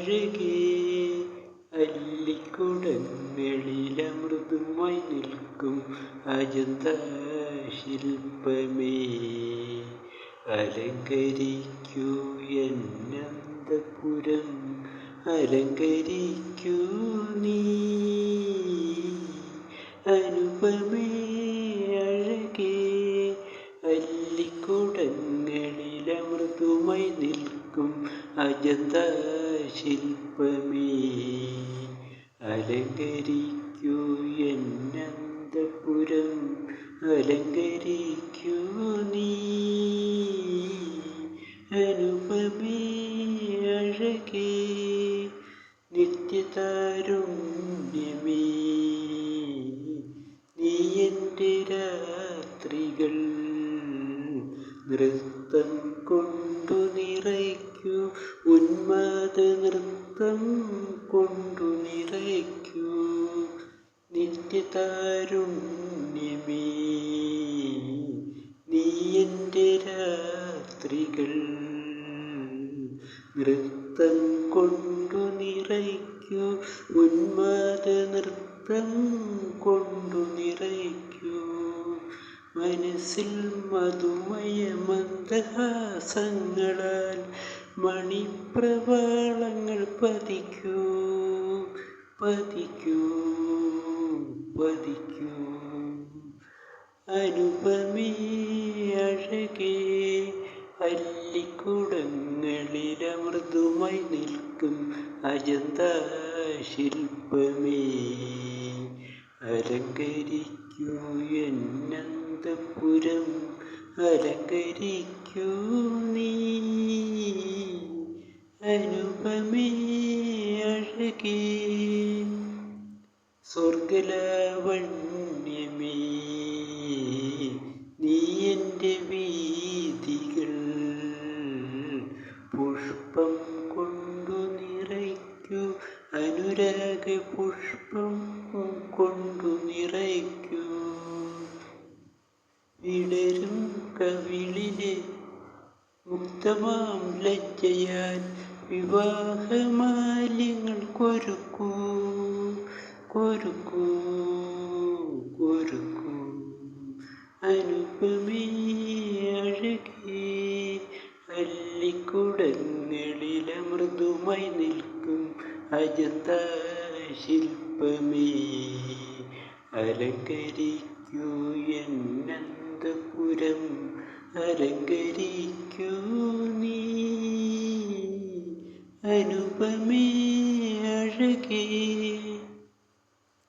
അഴകേ അല്ലിക്കുടങ്ങളിലമൃതുമായി നിൽക്കും അജന്താ ശില്പമേ, അലങ്കരിക്കൂ എന്നന്തപുരം, അലങ്കരിക്കൂ നീ. അനുപമേ അഴകേ അല്ലിക്കുടങ്ങളിലമൃതുമായി നിൽക്കും അജന്താ ശില്പമേ, അലങ്കരിക്കൂ എന്നന്തപുരം, അലങ്കരിക്കൂ നീ. അനുപമേ അഴകേ നിത്യതാരുണ്യമേ, നീ എൻ്റെ രാത്രികൾ നൃത്തം കൊണ്ടു നിറയ്ക്കൂ, ഉന്മാദ നൃത്തം കൊണ്ടു നിറയ്ക്കൂ. നിത്യതാരുണ്യമേ, നീ എൻ്റെ രാത്രികൾ നൃത്തം കൊണ്ടു നിറയ്ക്കൂ, ഉന്മാദ നൃത്തം കൊണ്ടു നിറയ്ക്കൂ. മനസ്സിൽ മധുമയ മന്ദഹാസങ്ങളാൽ മണിപ്രവാളങ്ങൾ പതിക്കൂ, പതിക്കൂ, പതിക്കൂ. അനുപമേ അഴകേ അല്ലിക്കുടങ്ങളിലമൃതുമായി നിൽക്കും അജന്താ ശില്പമേ, അലങ്കരിക്കൂ എന്നന്തപുരം, അലങ്കരിക്കൂ നീ. അനുപമേ അഴകേ സ്വർഗലാവണ്യമേ, നീ എൻ്റെ വീഥികൾ പുഷ്പം കൊണ്ടു നിറയ്ക്കൂ, അനുരാഗ പുഷ്പം കൊണ്ടു നിറയ്ക്കൂ. വിടരും കവിളിലെ മുക്തമാം ലജ്ജയാൽ വിവാഹമാല്യങ്ങൾ കൊരുക്കൂ, കൊരുക്കൂ, കൊരുക്കൂ. അനുപമേ അഴകേ അല്ലിക്കുടങ്ങളിലമൃതുമായി നിൽക്കും അജന്താ ശില്പമേ, അലങ്കരിക്കൂ എന്നന്തപുരം, അലങ്കരിക്കൂ നീ. അനുപമേ അഴകേ